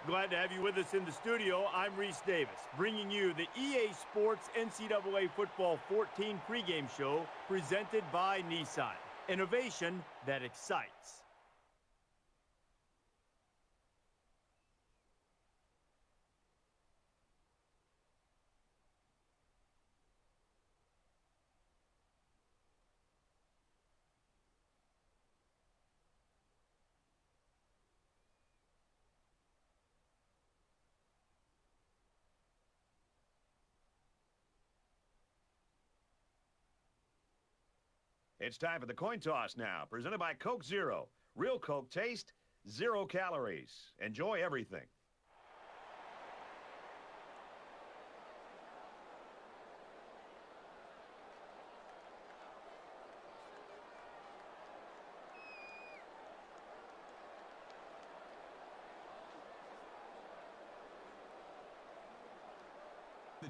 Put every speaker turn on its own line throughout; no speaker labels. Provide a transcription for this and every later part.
Glad to have you with us in the studio. I'm Reese Davis, bringing you the EA Sports NCAA Football 14 pregame show presented by Nissan. Innovation that excites.
It's time for the coin toss now, presented by Coke Zero. Real Coke taste, 0 calories. Enjoy everything.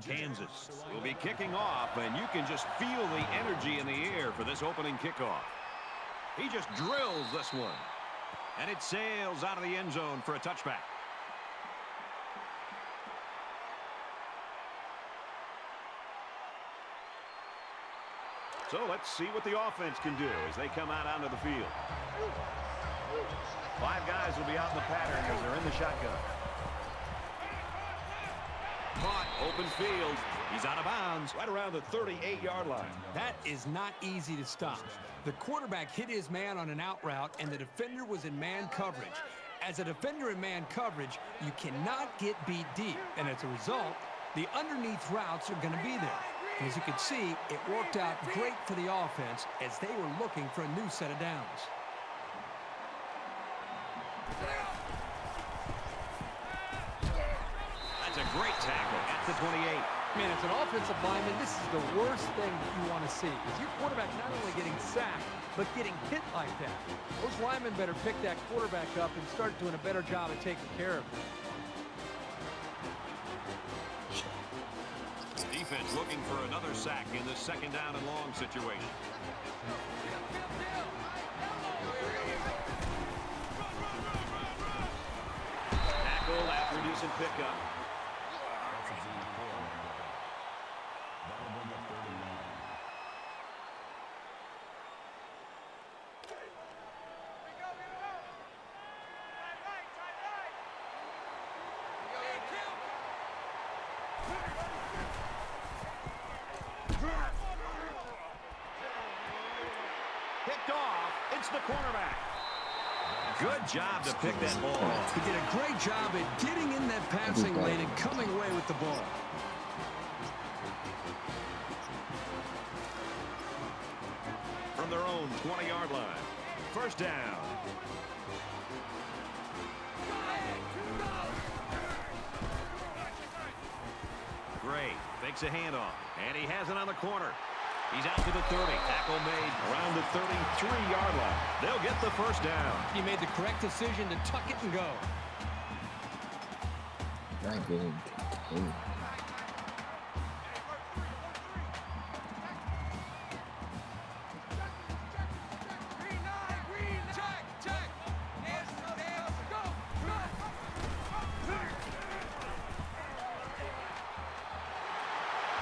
Kansas will be kicking off, and you can just feel the energy in the air for this opening kickoff. He just drills this one, and it sails out of the end zone for a touchback. So let's see what the offense can do as they come out onto the field. 5 guys will be out in the pattern as they're in the shotgun. Caught, open field. He's out of bounds right around the 38-yard line.
That is not easy to stop. The quarterback hit his man on an out route, and the defender was in man coverage. As a defender in man coverage, you cannot get beat deep, and as a result, the underneath routes are going to be there. And as you can see, it worked out great for the offense as they were looking for a new set of downs.
That's a great tackle at the 28.
Man, as an offensive lineman, this is the worst thing that you want to see. Is your quarterback not only getting sacked, but getting hit like that. Those linemen better pick that quarterback up and start doing a better job of taking care of him.
Defense looking for another sack in this second down and long situation. Tackle after decent pickup. Picked off. It's the cornerback. Good job to pick that ball off.
He did a great job at getting in that passing lane and coming away with the ball.
From their own 20-yard line. First down. Gray fakes a handoff, and he has it on the corner. He's out to the 30. Tackle made around the 33-yard line. They'll get the first down.
He made the correct decision to tuck it and go.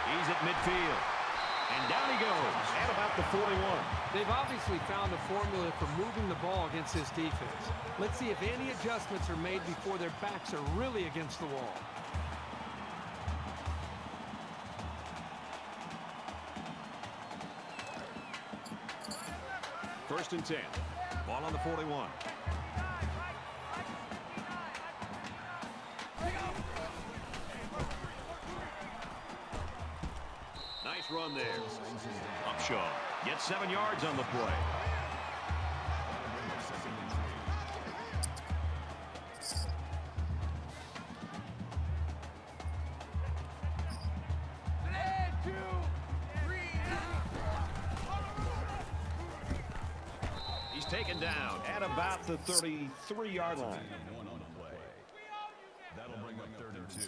He's at midfield. And down he goes at about the 41.
They've obviously found a formula for moving the ball against this defense. Let's see if any adjustments are made before their backs are really against the wall.
First and 10. Ball on the 41. Nice run there. Upshaw gets 7 yards on the play. He's taken down at about the 33-yard line.
That'll bring up 3rd and 2.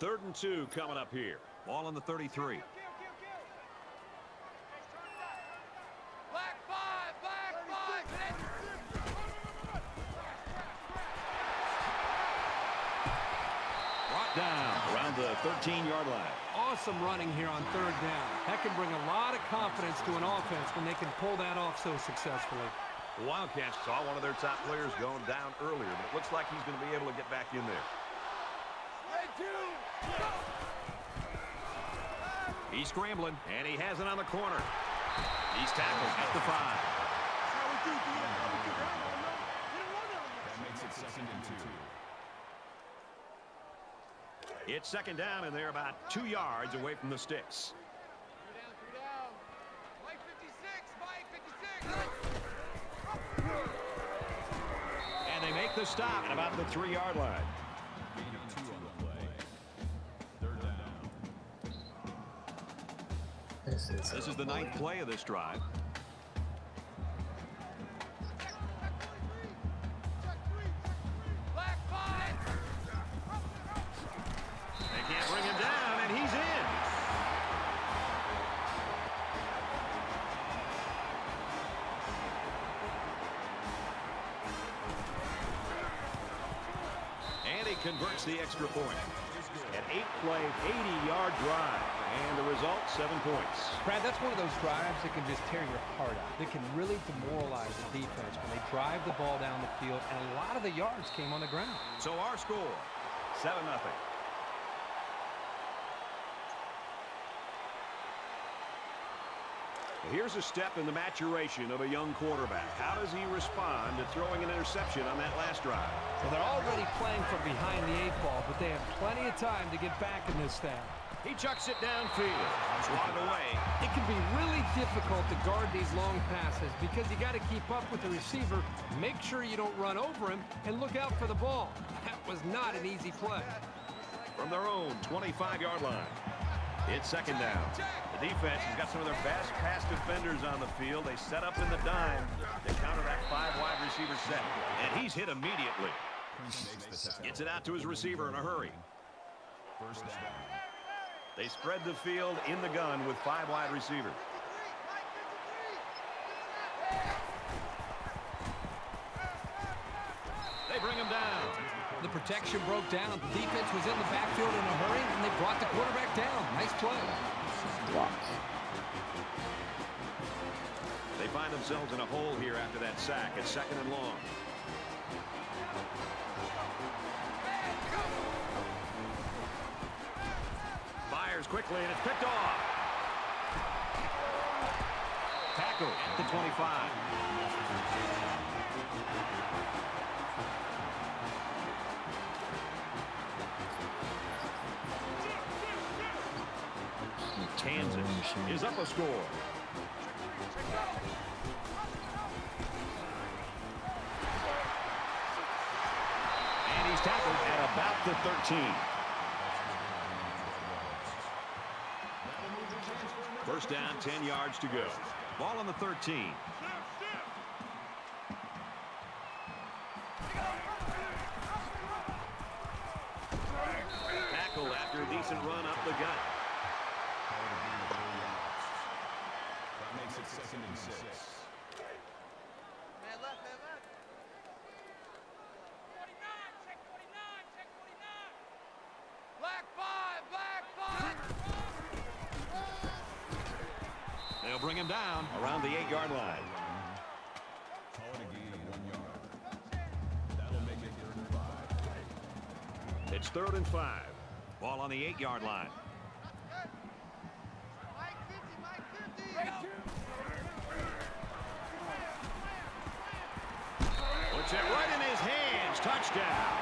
3rd and 2 coming up here. Ball on the 33. 13-yard line.
Awesome running here on third down. That can bring a lot of confidence to an offense when they can pull that off so successfully.
The Wildcats saw one of their top players going down earlier, but it looks like he's going to be able to get back in there. He's scrambling, and he has it on the corner. He's tackled at the 5.
That makes it 2nd and 2.
It's 2nd down, and they're about 2 yards away from the sticks. And they make the stop at about the 3-yard line.
Gain of 2 on the play. 3rd down.
This is the 9th play of this drive. They can't bring him down, and he's in. And he converts the extra point. An 8-play, 80-yard drive. And the result, 7 points.
Brad, that's one of those drives that can just tear your heart out. That can really demoralize the defense when they drive the ball down the field, and a lot of the yards came on the ground.
So our score, 7-0. Here's a step in the maturation of a young quarterback. How does he respond to throwing an interception on that last drive?
Well, they're already playing from behind the 8 ball, but they have plenty of time to get back in this thing.
He chucks it downfield. Swatted away.
It can be really difficult to guard these long passes because you got to keep up with the receiver, make sure you don't run over him, and look out for the ball. That was not an easy play.
From their own 25-yard line. It's 2nd down. The defense has got some of their best pass defenders on the field. They set up in the dime to counter that 5-wide receiver set. And he's hit immediately. Gets it out to his receiver in a hurry.
1st down.
They spread the field in the gun with 5 wide receivers. They bring him down.
The protection broke down. The defense was in the backfield in a hurry, and they brought the quarterback down. Nice play.
They find themselves in a hole here after that sack. It's 2nd and long. Fires quickly, and it's picked off. Tackle at the 25. Kansas is up a score. And he's tackled at about the 13. 1st down, 10 yards to go. Ball on the 13. Tackle after a decent run up the gut.
That makes it 2nd and 6.
Man left, man left. 49, check 49. Black 5,
They'll bring him down around the 8-yard line.
Call it a gain of 1 yard. That'll make it 3rd and 5.
It's 3rd and 5. Ball on the 8-yard line.
Mike 50,
Puts it right in his hands. Touchdown.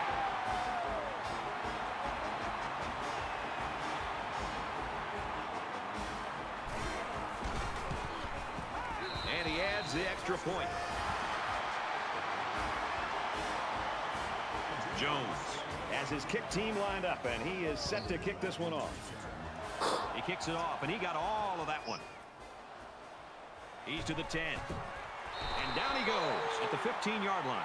And he adds the extra point. Jones has his kick team lined up, and he is set to kick this one off. He kicks it off, and he got all of that one. He's to the 10. And down he goes at the 15-yard line.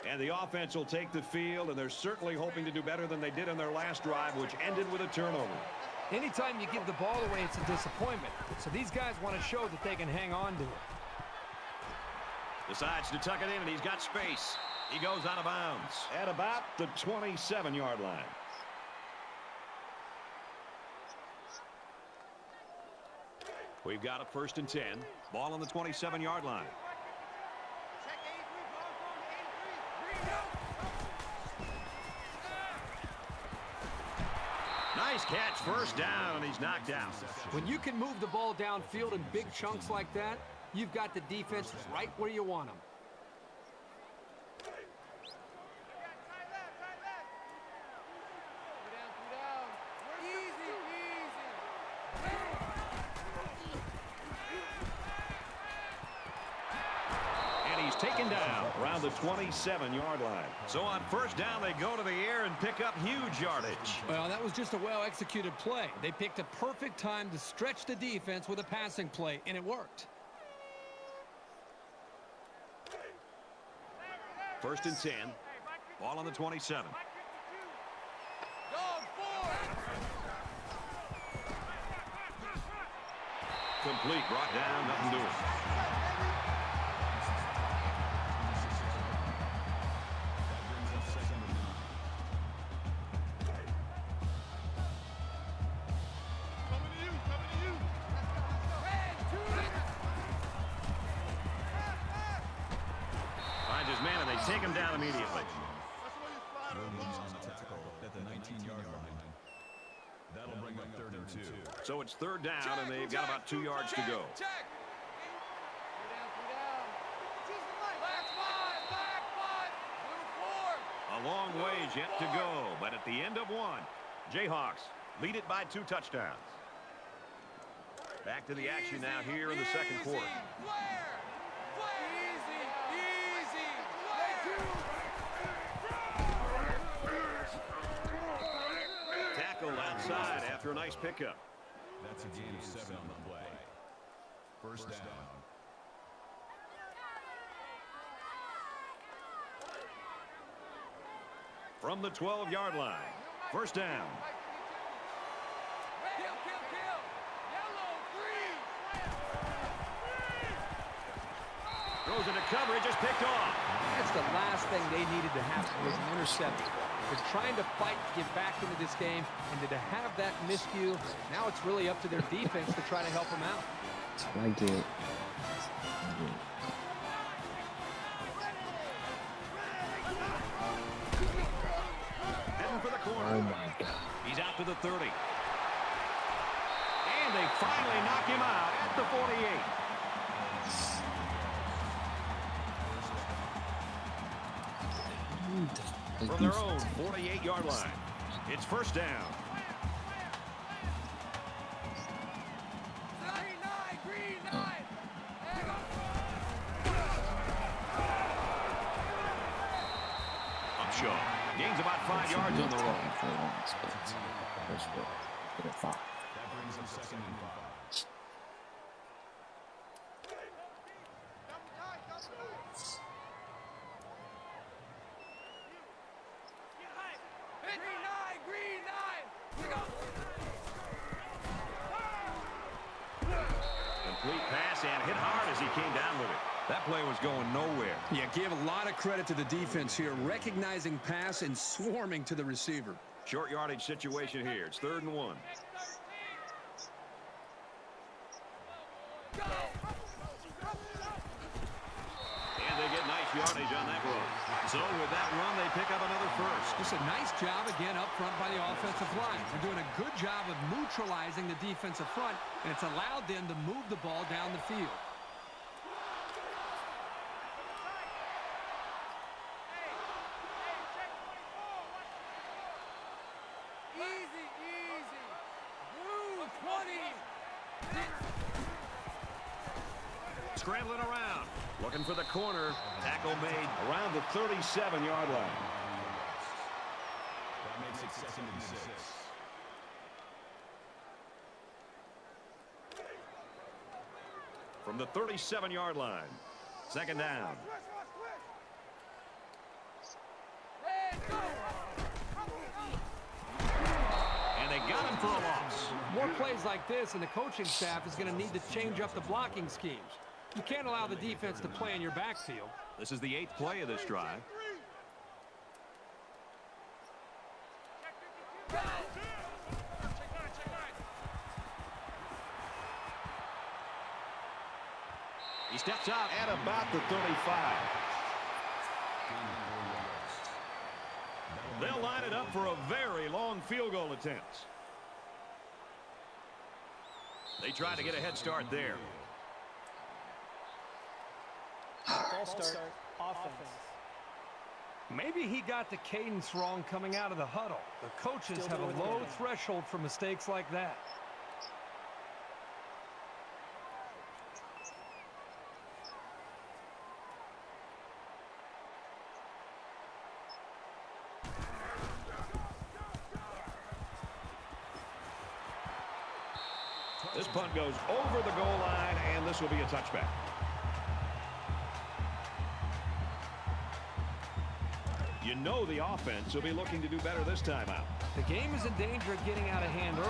And the offense will take the field, and they're certainly hoping to do better than they did in their last drive, which ended with a turnover.
Anytime you give the ball away, it's a disappointment. So these guys want to show that they can hang on to it.
Decides to tuck it in, and he's got space. He goes out of bounds at about the 27-yard line. We've got a 1st and 10. Ball on the 27-yard line.
Check 83, ball from 83.
Nice catch, 1st down, and he's knocked out.
When you can move the ball downfield in big chunks like that, you've got the defense right where you want them.
Tight left, tight left. Two down. Easy,
And he's taken down around the 27-yard line. So on 1st down, they go to the air and pick up huge yardage.
Well, that was just a well-executed play. They picked a perfect time to stretch the defense with a passing play, and it worked.
1st and 10. Ball on the 27.
Dog 4.
Complete, brought down, nothing doing. Finds his man, and they take him down immediately.
Williams on the tackle at the 19-yard line. That'll bring up 3rd and 2.
So it's 3rd down, and they've got about 2 yards to go.
Check. Two down. Back 5, back 5. Blue 4.
A long ways yet to go, but at the end of one, Jayhawks lead it by 2 touchdowns. Back to the action now here in the second quarter. Tackled outside after a nice pickup.
That's a gain of 7 on the play. 1st down.
From the 12-yard line, 1st down.
Kill. Yellow 3.
Throws into coverage, just picked off.
That's the last thing they needed to happen was an interception. They're trying to fight to get back into this game, and to have that miscue, now it's really up to their defense to try to help them out.
That's what I get.
Heading for the corner.
Oh my God.
He's out to the 30. And they finally knock him out at the 48. From their own 48-yard line. It's 1st down.
Green 9.
Upshaw gains about 5 yards on the roll.
That brings up 2nd and 5.
Green 9.
Complete pass and hit hard as he came down with it. That play was going nowhere.
Yeah, give a lot of credit to the defense here, recognizing pass and swarming to the receiver.
Short yardage situation here. It's 3rd and 1. And they get nice yardage on that run. So with that run, they pick up another 1st.
Just a nice job again up front by the offensive line. They're doing a good job of neutralizing the defensive front, and it's allowed them to move the ball down the field.
Easy. Blue 20.
Scrambling around. Looking for the corner. Tackle made around the 37-yard line.
That makes it 2nd and 6.
From the 37-yard line. 2nd down. And they got him for a loss.
More plays like this, and the coaching staff is going to need to change up the blocking schemes. You can't allow the defense to play in your backfield.
This is the 8th play of this drive. He steps out at about the 35. They'll line it up for a very long field goal attempt. They try to get a head start there.
False start, offense.
Maybe he got the cadence wrong coming out of the huddle. The coaches have a low threshold for mistakes like that.
This punt goes over the goal line, and this will be a touchback. You know the offense will be looking to do better this time out.
The game is in danger of getting out of hand early.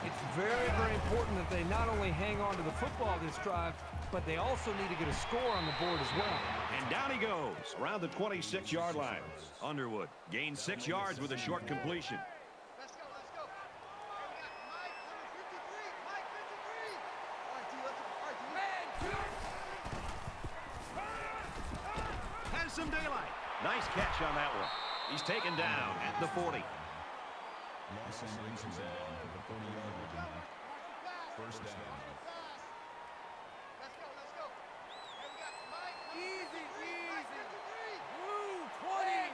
It's very, very important that they not only hang on to the football this drive, but they also need to get a score on the board as well.
And down he goes around the 26-yard line. Underwood gains 6 yards with a short completion.
Let's go, let's go. Hey, we got Mike, number 53. Mike 53.
Has some daylight. Nice catch on that one. He's taken down at the 40.
Loss in range and down for the 30-yard line. First down.
Let's go, let's go. Hey, we got Mike. Easy, easy. Blue 20.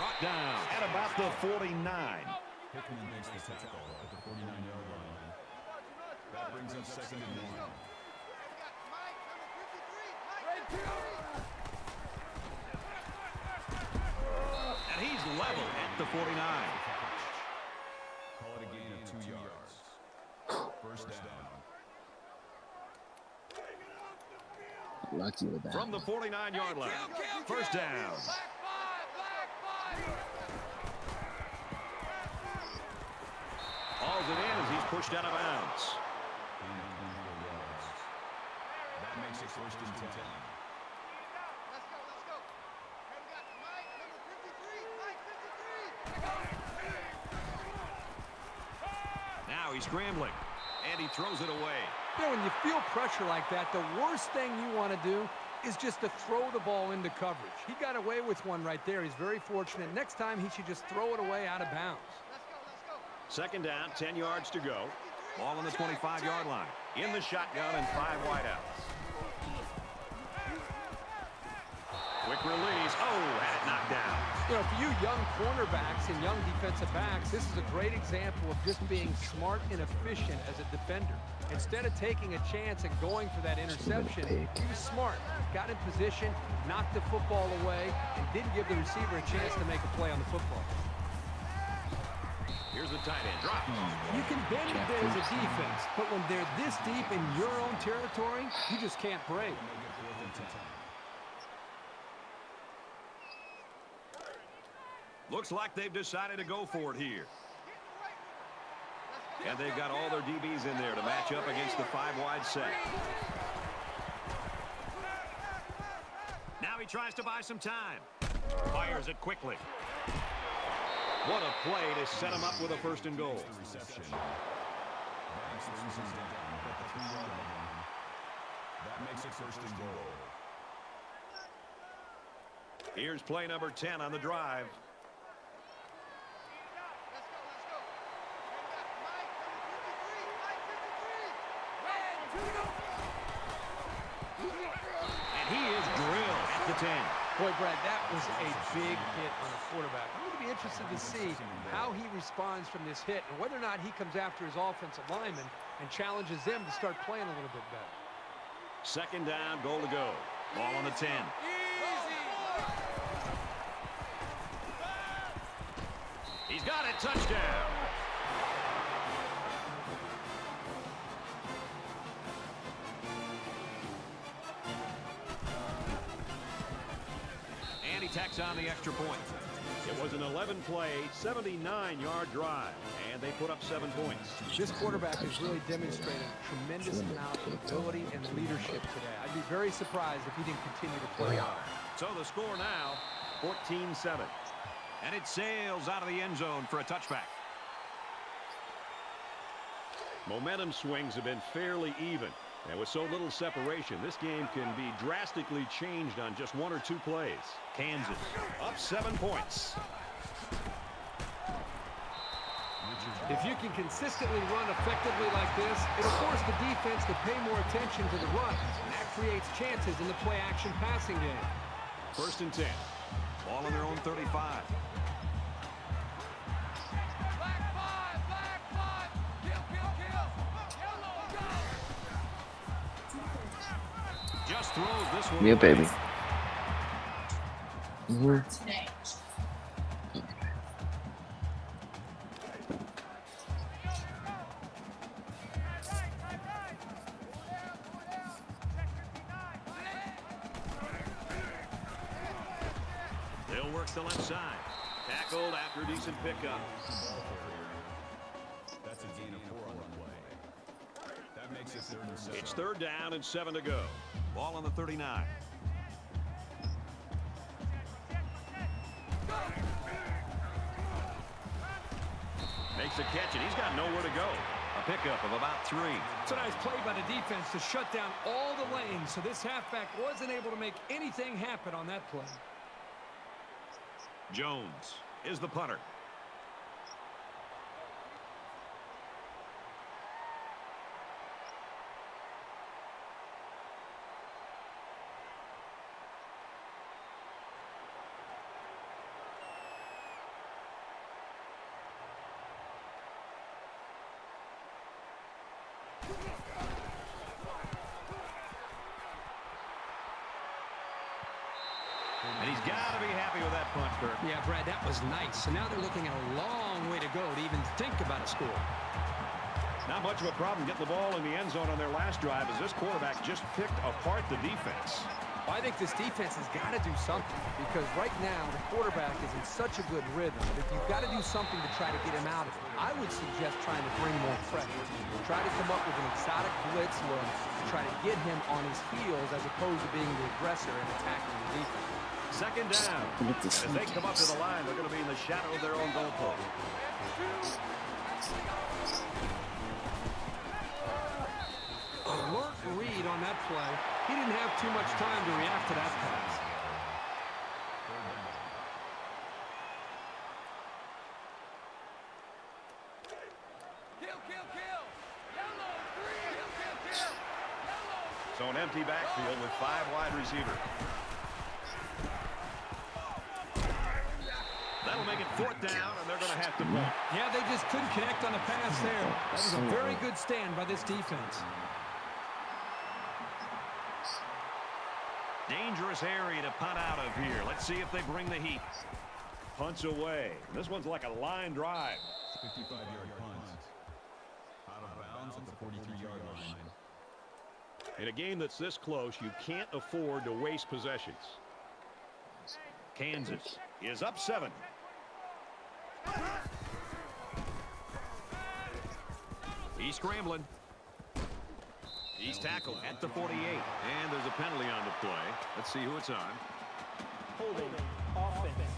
Brought down at about the 49.
Hickman makes the tackle at the 49-yard line. That brings up 2nd and 1.
And he's level at the 49.
Call it a gain of 2 yards. First down.
Lucky with that.
From the 49-yard line. First down.
Black 5, black 5.
Hauls it in as he's pushed out of bounds.
Gain of 4 yards. That makes it 1st and 10.
Let's go, let's go. Hey, we got Mike, number 53. Mike 53.
Now he's scrambling, and he throws it away.
You know, when you feel pressure like that, the worst thing you want to do is just to throw the ball into coverage. He got away with one right there. He's very fortunate. Next time, he should just throw it away out of bounds.
Let's go, let's go.
Second down, 10 yards to go. Ball on the 25-yard line. In the shotgun and 5 wideouts. Quick release. Oh, had it knocked down.
You know, for you young cornerbacks and young defensive backs, this is a great example of just being smart and efficient as a defender. Instead of taking a chance and going for that interception, he was smart, got in position, knocked the football away, and didn't give the receiver a chance to make a play on the football.
Here's the tight end. Drop.
You can bend a bit as a defense, but when they're this deep in your own territory, you just can't break.
Looks like they've decided to go for it here. And they've got all their DBs in there to match up against the 5-wide set. Now he tries to buy some time. Fires it quickly. What a play to set him up with a 1st and goal.
Reception. Banks brings him down at the 3-yard line. That makes it 1st and goal.
Here's play number 10 on the drive.
Let's go, let's go. Hey, we got Mike, number 53. Mike 53.
And he is drilled at the 10.
Boy, Brad, that was a big hit on a quarterback. I'm going to be interested to see how he responds from this hit and whether or not he comes after his offensive lineman and challenges them to start playing a little bit better.
Second down, goal to go. Ball on the 10. He's got it. Touchdown. And he tacks on the extra point. It was an 11-play, 79-yard drive, and they put up 7 points.
This quarterback has really demonstrated a tremendous amount of ability and leadership today. I'd be very surprised if he didn't continue to play hard.
So the score now, 14-7. And it sails out of the end zone for a touchback. Momentum swings have been fairly even. And with so little separation, this game can be drastically changed on just 1 or 2 plays. Kansas up 7 points.
If you can consistently run effectively like this, it'll force the defense to pay more attention to the run, and that creates chances in the play-action passing game.
1st and 10. Ball on their own 35. Just throws this one.
Yeah,
away.
baby.
They'll work the left side. Tackled after a decent pickup.
That's a gain of 4 on the play. That makes it 3rd and 7.
It's 3rd down and 7 to go. Ball on the 39. Makes a catch, and he's got nowhere to go. A pickup of about 3.
It's a nice play by the defense to shut down all the lanes, so this halfback wasn't able to make anything happen on that play.
Jones is the punter. And he's got to be happy with that punt, Kirk.
Yeah, Brad, that was nice. So now they're looking at a long way to go to even think about a score.
Not much of a problem getting the ball in the end zone on their last drive as this quarterback just picked apart the defense.
Well, I think this defense has got to do something because right now the quarterback is in such a good rhythm that you've got to do something to try to get him out of it. I would suggest trying to bring more pressure. Try to come up with an exotic blitz look to try to get him on his heels as opposed to being the aggressor and attacking the defense.
2nd down. As they come up to the line, they're going to be in the shadow of their own goalpost.
Alert read on that play. He didn't have too much time to react to that pass.
So an empty backfield with 5 wide receivers. That'll make it 4th down, and they're going to have to punt.
Yeah, they just couldn't connect on the pass there. That was a very good stand by this defense.
Dangerous area to punt out of here. Let's see if they bring the heat. Punts away. This one's like a line drive.
55-yard punt. Out of bounds at the 43-yard line.
In a game that's this close, you can't afford to waste possessions. Kansas is up 7. He's scrambling. He's tackled at the 48. And there's a penalty on the play. Let's see who it's on.
Holding offense.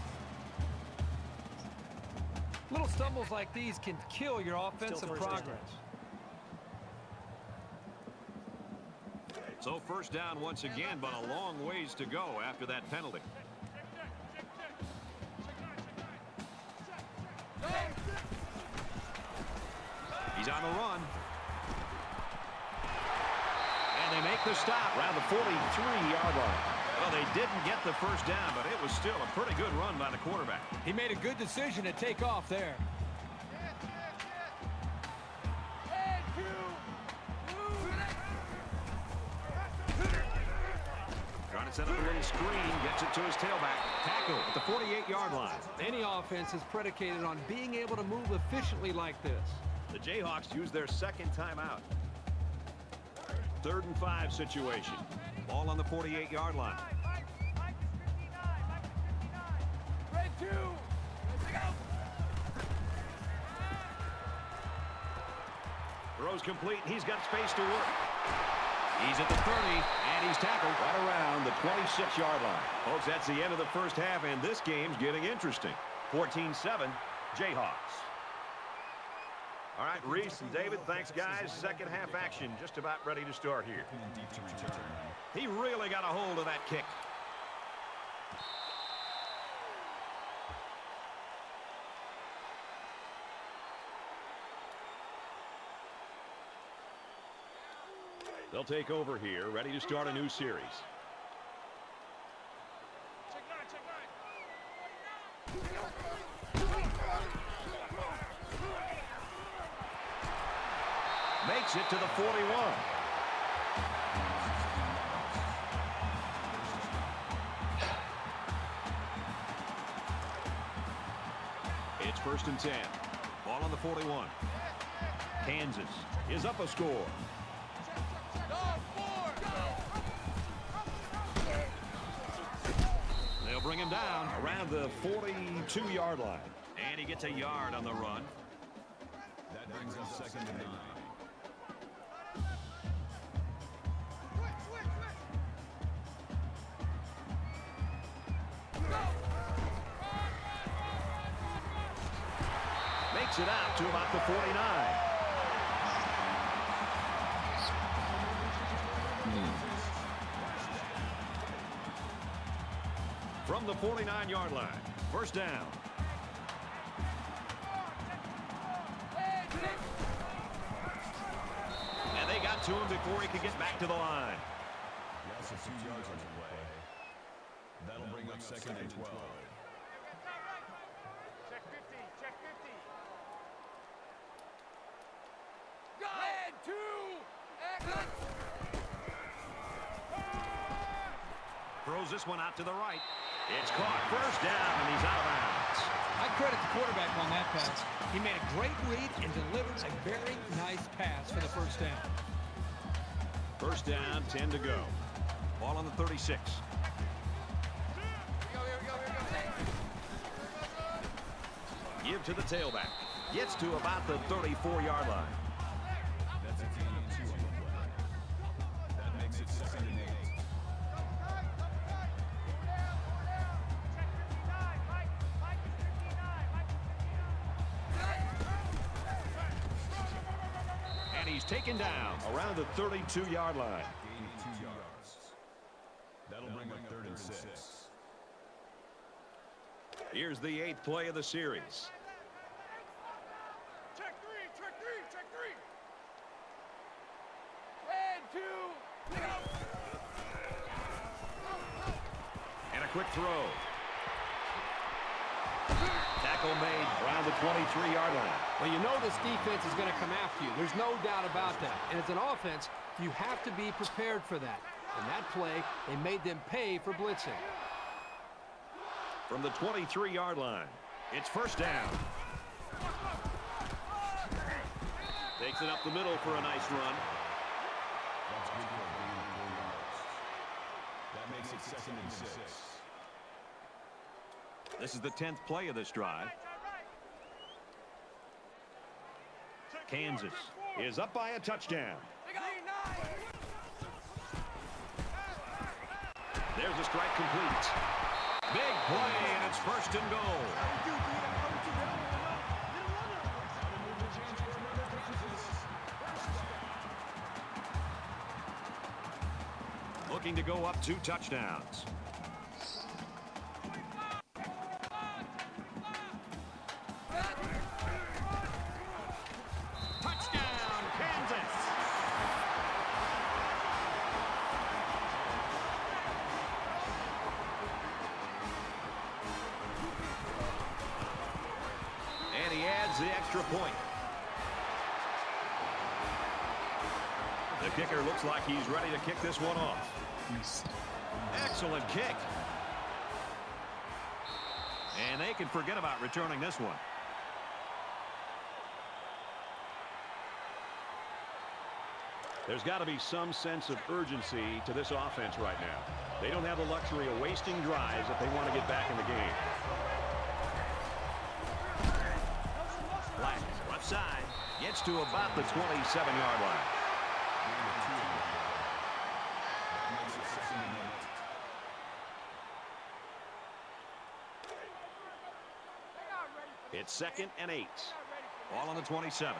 Little stumbles like these can kill your offensive
Still first
progress.
down.
So 1st down once again, but a long ways to go after that penalty. He's on the run. And they make the stop around the 43-yard line. Well, they didn't get the 1st down, but it was still a pretty good run by the quarterback.
He made a good decision to take off there.
Trying to set up a little screen, gets it to his tailback. Tackle at the 48-yard line.
Any offense is predicated on being able to move efficiently like this.
The Jayhawks use their 2nd timeout. 3rd and 5 situation. Ball on the 48-yard line. Throws complete. He's got space to work. He's at the 30, and he's tackled right around the 26-yard line. Folks, that's the end of the first half, and this game's getting interesting. 14-7, Jayhawks. All right, Reese and David, thanks, guys. Second half action just about ready to start here. He really got a hold of that kick. They'll take over here, ready to start a new series. Makes it to the 41. It's 1st and 10. Ball on the 41. Kansas is up a score. They'll bring him down around the 42-yard line. And he gets a yard on the run.
That brings us 2nd and 9.
Makes it out to about the 49. From the 49-yard line, 1st down. And they got to him before he could get back to the line.
Loss of 2 yards on the play. That'll bring up 2nd and 12.
Check 50, check 50.
Throws this one out to the right. It's caught. 1st down, and he's out of bounds.
I credit the quarterback on that pass. He made a great read and delivered a very nice pass for the 1st down.
1st down, 10 to go. Ball on the 36.
Here we go.
Give to the tailback. Gets to about the 34-yard line.
That's a gain of 2 on the play. That makes it 2nd and 8.
And he's taken down around the 32-yard line.
Gain of 2 yards. That'll bring up 3rd and 6.
Here's the 8th play of the series.
Check three.
And a quick throw. Tackle made around the 23-yard line.
Well, you know this defense is going to come after you. There's no doubt about that. And as an offense, you have to be prepared for that. And that play, they made them pay for blitzing.
From the 23-yard line, it's 1st down. Takes it up the middle for a nice run.
That's good for a gain of 4 yards. That makes it 2nd and 6.
This is the 10th play of this drive. Kansas is up by a touchdown. There's a strike complete. Big play, and it's 1st and goal. Looking to go up 2 touchdowns. Touchdown, Kansas! And he adds the extra point. The kicker looks like he's ready to kick this one off. Excellent kick. And they can forget about returning this one. There's got to be some sense of urgency to this offense right now. They don't have the luxury of wasting drives if they want to get back in the game. Black, left side, Gets to about the 27-yard line. It's 2nd and 8. Ball on the 27.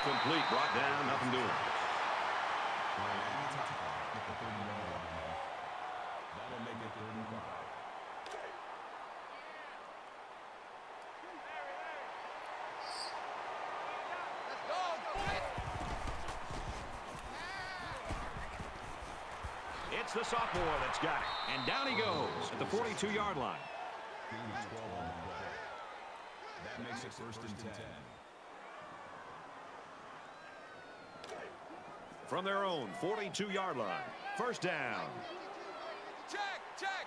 Complete, brought down, nothing doing.
That'll make it 3rd and 5.
It's the sophomore that's got it. And down he goes at the 42-yard line.
Gain of 12 on the play. That makes it 1st and 10.
From their own 42-yard line. First down.
Check, check.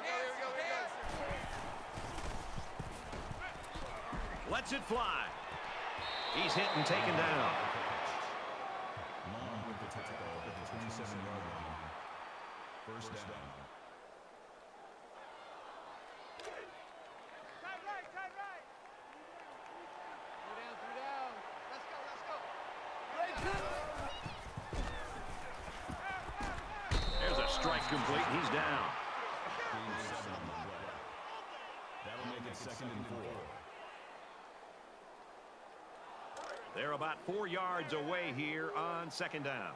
Here we go.
Lets it fly. He's hit and taken down.
Long with the tackle at the 27-yard line. First down.
Time right. Three down. Let's go.
There's a strike complete. He's down.
Gain of 7 on the play. That'll make it 2nd and 4.
They're about 4 yards away here on 2nd down.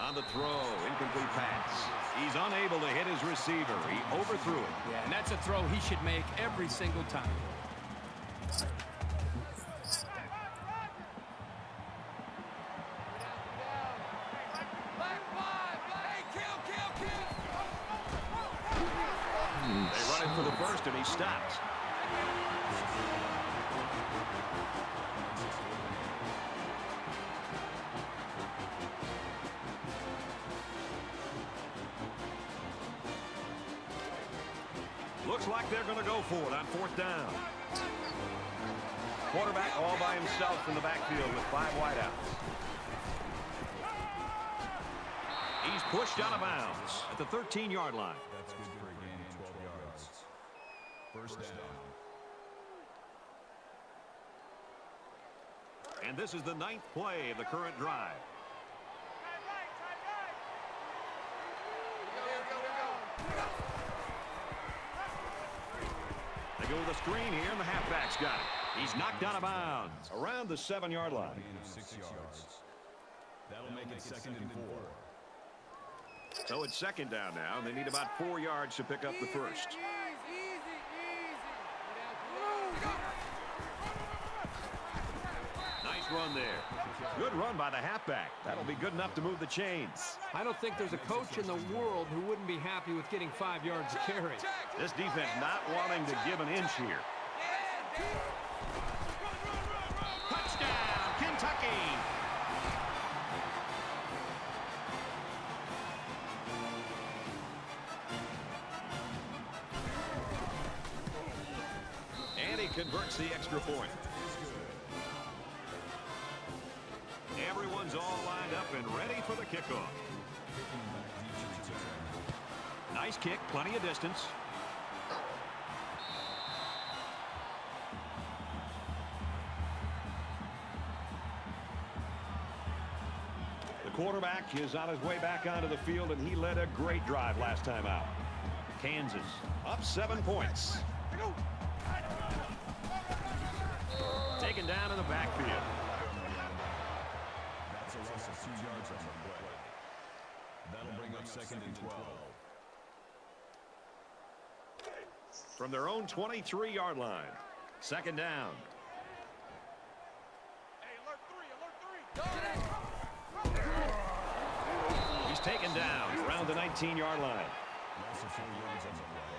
On the throw, incomplete pass. He's unable to hit his receiver. He overthrew it.
Yeah, and that's a throw he should make every single time.
They run it for the first, and he stops. Looks like they're going to go for it on 4th down. Quarterback all by himself in the backfield with 5 wideouts. He's pushed out of bounds at the 13-yard line.
That's good for a gain of 12 yards. First down.
And this is the 9th play of the current drive. They go with a screen here, and the halfback's got it. He's knocked out of bounds around the 7-yard line.
Gain of 6 yards. That'll make it 2nd and 4.
So it's 2nd down now, and they need about 4 yards to pick up the first. Nice run there. Good run by the halfback. That'll be good enough to move the chains.
I don't think there's a coach in the world who wouldn't be happy with getting 5 yards of carry.
This defense not wanting to give an inch here. Touchdown, Kentucky! And he converts the extra point. Everyone's all lined up and ready for the kickoff. Nice kick, plenty of distance. The quarterback is on his way back onto the field, and he led a great drive last time out. Kansas up 7 points. Taken down in the backfield.
That's a loss of 2 yards on the play. That'll bring up 2nd and 12.
From their own 23-yard line. 2nd down. He's taken down around the 19-yard line.
Loss of 4 yards on the play.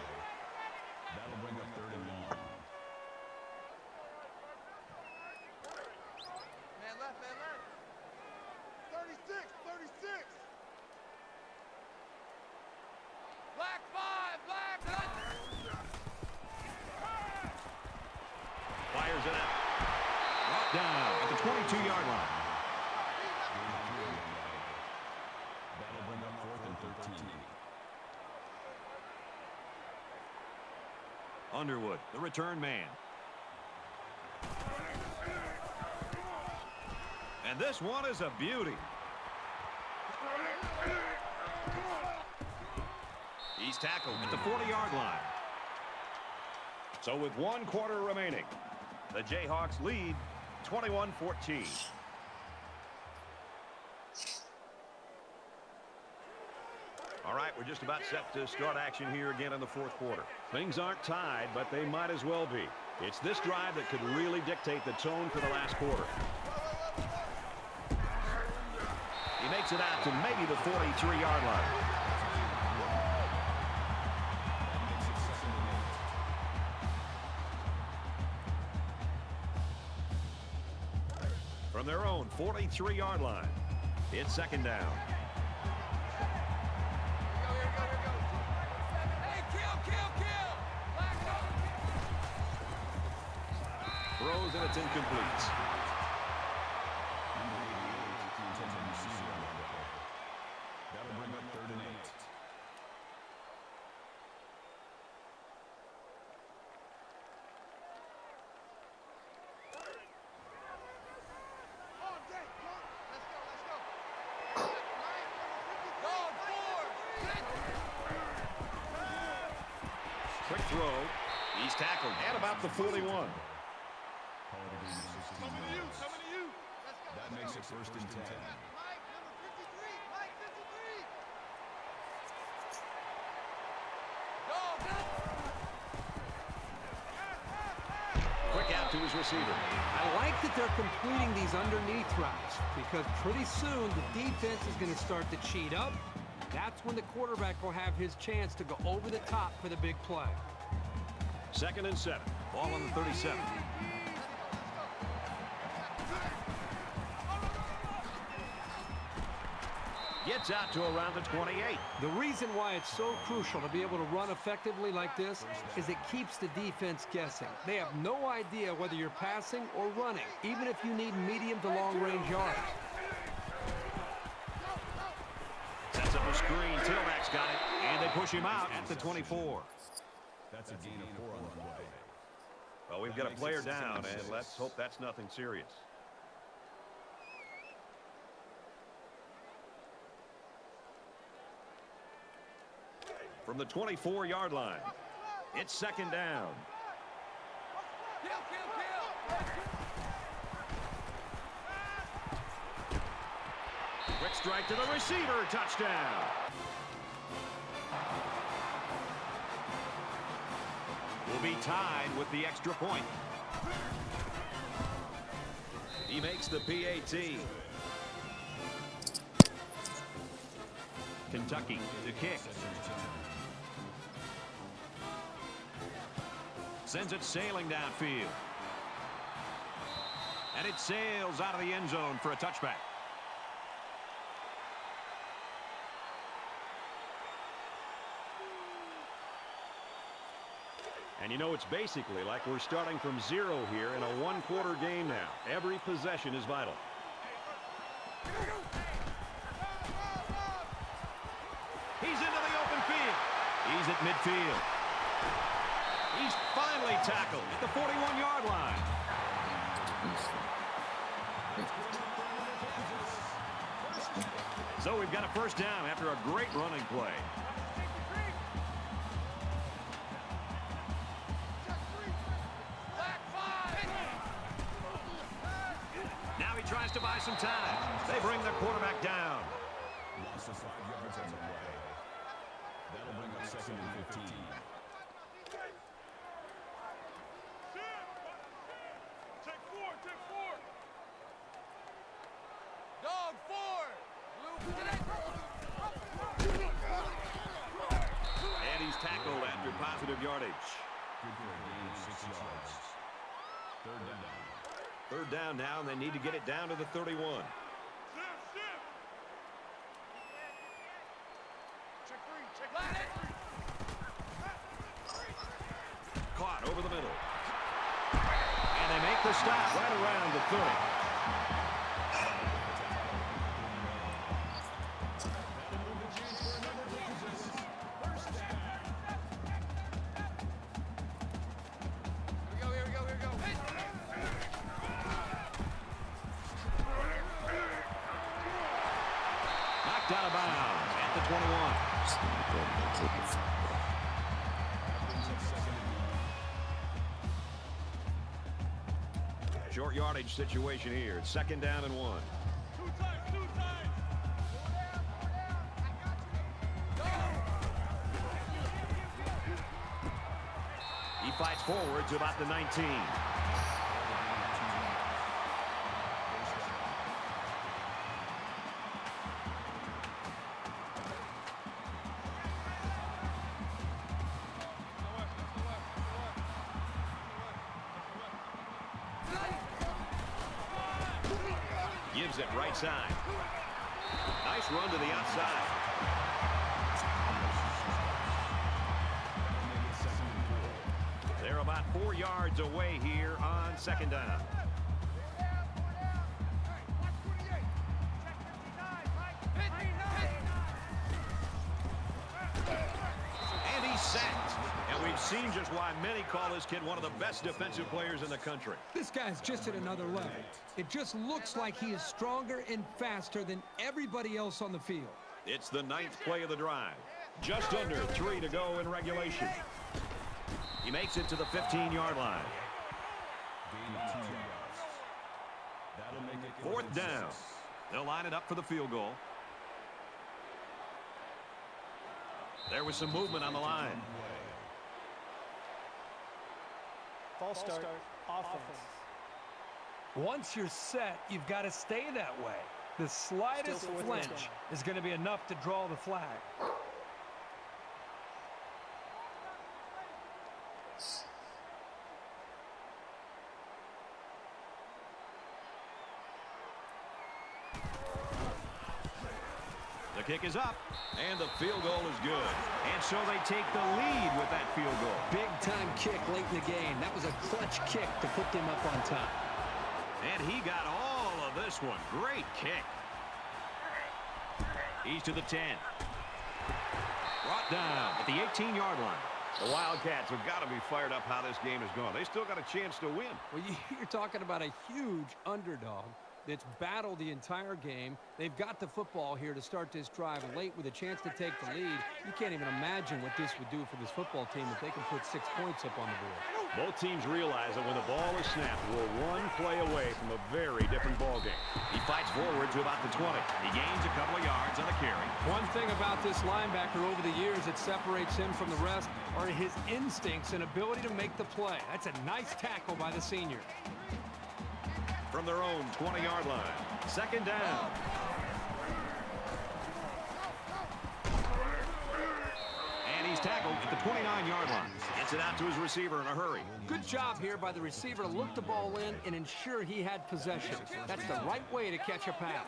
That'll bring up 3rd and long.
Man left. 36. Black 5, black.
Fires it out. Brought down at the 22-yard line. Underwood, the return man. And this one is a beauty. He's tackled at the 40-yard line. So with 1 quarter remaining, the Jayhawks lead 21-14. All right, we're just about set to start action here again in the 4th quarter. Things aren't tied, but they might as well be. It's this drive that could really dictate the tone for the last quarter. He makes it out to maybe the 43-yard line. From their own 43-yard line, it's 2nd down. Throws and it's incomplete.
That'll bring up 3rd and 8.
Quick throw. He's tackled at about the 41.
That makes it 1st and 10.
Quick out to his receiver.
I like that they're completing these underneath routes because pretty soon the defense is going to start to cheat up. That's when the quarterback will have his chance to go over the top for the big play.
2nd and 7. Ball on the 37. Gets out to around the 28.
The reason why it's so crucial to be able to run effectively like this is it keeps the defense guessing. They have no idea whether you're passing or running, even if you need medium to long range yards.
Sets up a screen. Tailback's got it, and they push him out at the 24.
That's a gain of 4 on the play.
Well, we've got a player down, and let's hope that's nothing serious. From the 24-yard line, it's 2nd down. Quick strike to the receiver. Touchdown. Will be tied with the extra point. He makes the PAT. Kentucky to kick. Sends it sailing downfield. And it sails out of the end zone for a touchback. And you know, it's basically like we're starting from 0 here in a 1-quarter game now. Every possession is vital. He's into the open field. He's at midfield. He's finally tackled at the 41-yard line. So we've got a 1st down after a great running play. Now he tries to buy some time. They bring the quarterback down.
Loss of 5 yards on the play. That'll bring up 2nd and 15.
Dog 4.
And he's tackled after positive yardage.
Good for a gain of 6 yards. 3rd down.
3rd down now, and they need to get it down to the 31. Caught over the middle. And they make the stop right around the 30. out of bounds at the 21. Short yardage situation here. It's 2nd down and 1. He fights forward to about the 19. Gives it right side. Nice run to the outside. They're about 4 yards away here on 2nd down. And he's sacked. And we've seen just why many call this kid one of the best defensive players in the country.
This guy's just at another level. It just looks like he is stronger and faster than everybody else on the field.
It's the 9th play of the drive. Just under 3 to go in regulation. He makes it to the 15-yard line.
Gain of 2 yards. That'll make it
4th down. They'll line it up for the field goal. There was some movement on the line.
False start. Offense.
Once you're set, you've got to stay that way. The slightest
Still 4th
flinch
down.
is going to be enough to draw the flag.
The kick is up, and the field goal is good. And so they take the lead with that field goal.
Big-time kick late in the game. That was a clutch kick to put them up on top.
And he got all of this one. Great kick. He's to the 10. Brought down at the 18-yard line. The Wildcats have got to be fired up how this game has gone. They still got a chance to win.
Well, you're talking about a huge underdog that's battled the entire game. They've got the football here to start this drive late with a chance to take the lead. You can't even imagine what this would do for this football team if they can put 6 points up on the board.
Both teams realize that when the ball is snapped, we're one play away from a very different ball game. He fights forward to about the 20. He gains a couple of yards on the carry.
One thing about this linebacker over the years that separates him from the rest are his instincts and ability to make the play. That's a nice tackle by the senior.
From their own 20-yard line. 2nd down. And he's tackled at the 29-yard line. Gets it out to his receiver in a hurry.
Good job here by the receiver to look the ball in and ensure he had possession. That's the right way to catch a pass.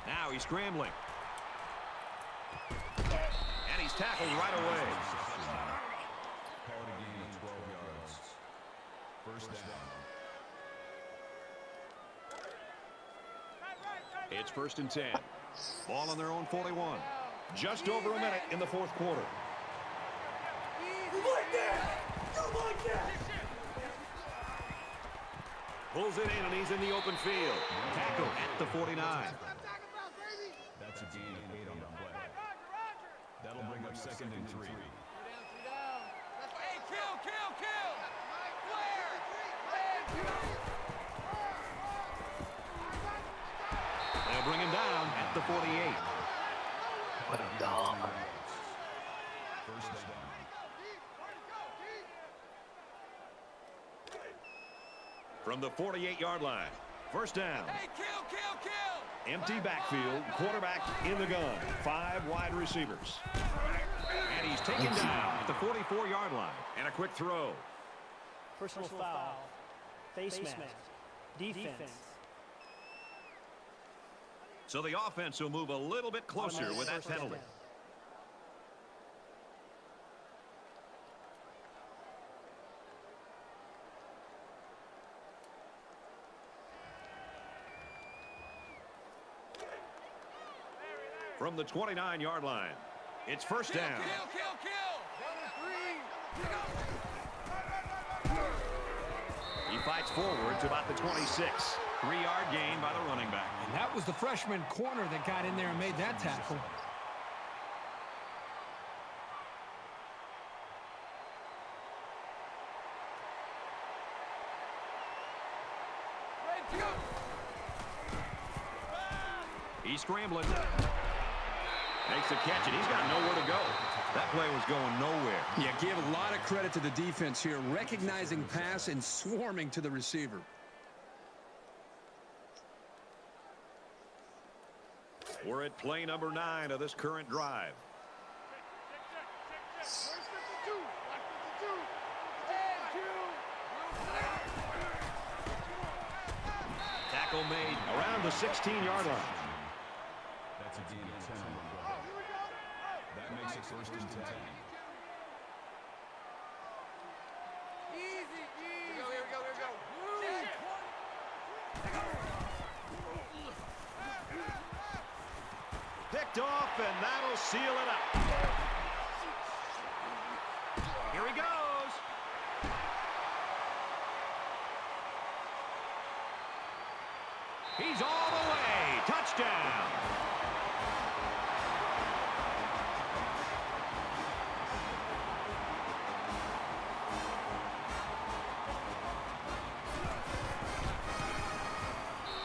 Now he's scrambling. And he's tackled right away.
Call it a gain of 12 yards. 1st down.
It's 1st and 10. Ball on their own 41. Just over a minute in the 4th quarter. Pulls it in, and he's in the open field. Tackle at the 49.
That's a gain of 8 on the play. That'll bring up 2nd and 3.
Hey, kill!
They'll bring him down at the 48.
What a dog.
1st down.
From the 48-yard line. 1st down.
Hey, kill!
Empty backfield. Quarterback in the gun. 5 wide receivers. And he's taken down at the 44-yard line. And a quick throw.
Personal foul. Face mask. Defense.
So the offense will move a little bit closer with that penalty. From the 29-yard line, it's 1st down.
Kill!
He fights forward to about the 26. 3-yard gain by the running back.
And that was the freshman corner that got in there and made that tackle.
He's scrambling. Makes the catch, and he's got nowhere to go. That play was going nowhere.
Yeah, give a lot of credit to the defense here, recognizing pass and swarming to the receiver.
We're at play number 9 of this current drive. Tackle made around the 16-yard line.
That's a gain of 10 on the play. That makes it first and 10.
Easy. Here we go.
Picked off, and that'll seal it up. Here he goes. He's all the way. Touchdown.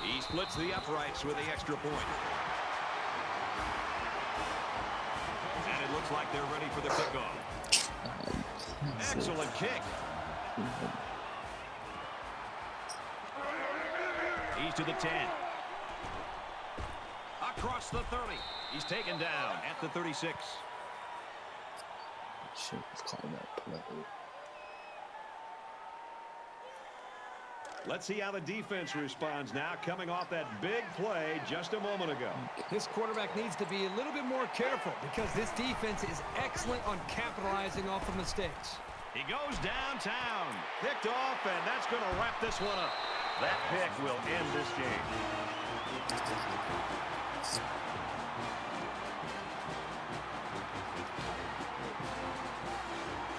He splits the uprights with the extra point. And it looks like they're ready for the kickoff. Excellent kick. He's to the 10. Across the 30. He's taken down at the 36.
Should have called that play.
Let's see how the defense responds now, coming off that big play just a moment ago.
This quarterback needs to be a little bit more careful because this defense is excellent on capitalizing off of mistakes.
He goes downtown. Picked off, and that's going to wrap this one up. That pick will end this game.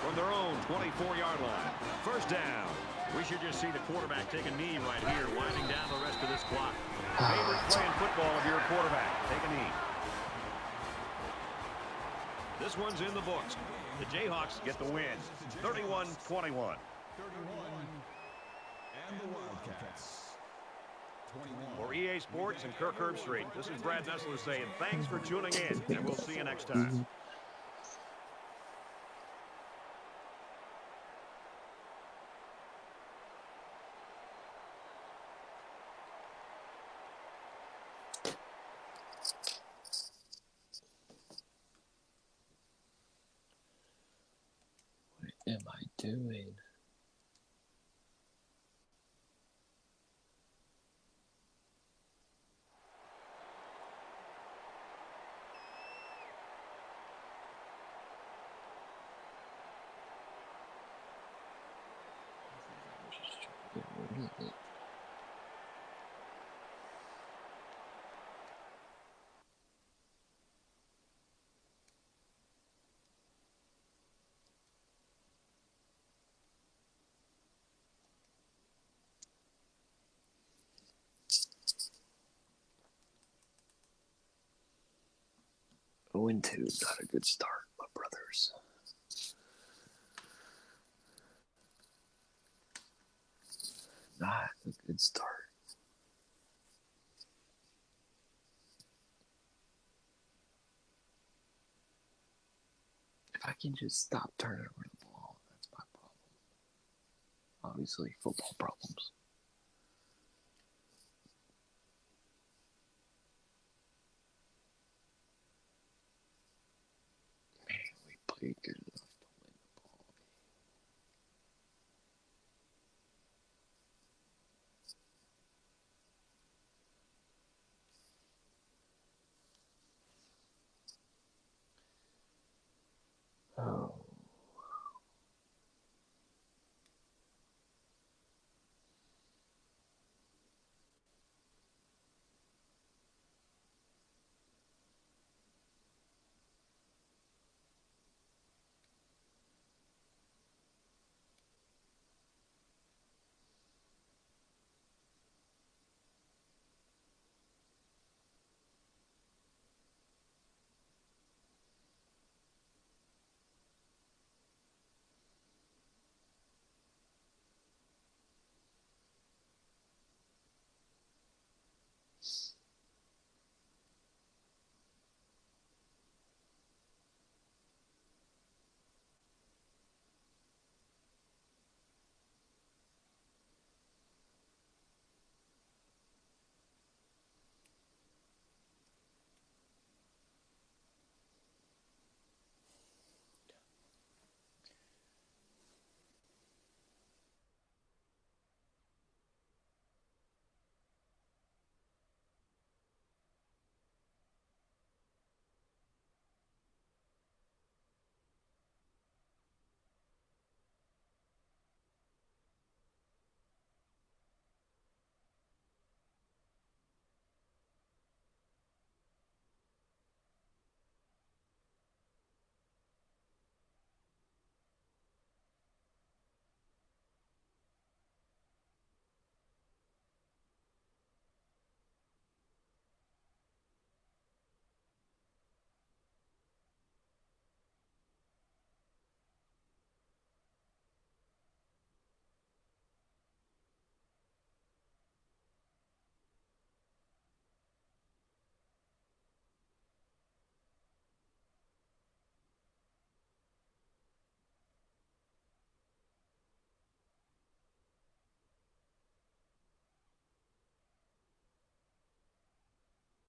From their own 24-yard line. First down. We should just see the quarterback take a knee right here, winding down the rest of this clock. Favorite play in football if you're a quarterback. Take a knee. This one's in the books. The Jayhawks get the win. 31-21.
31. And the Wildcats. 21.
For EA Sports and Kirk Herbstreit, this is Brad Nessler saying thanks for tuning in, and we'll see you next time.
What am I doing? Just trying to get rid of it. Oh, and 2, not a good start, my brothers. Not a good start. If I can just stop turning over the ball, that's my problem. Obviously, football problems. Man, we played good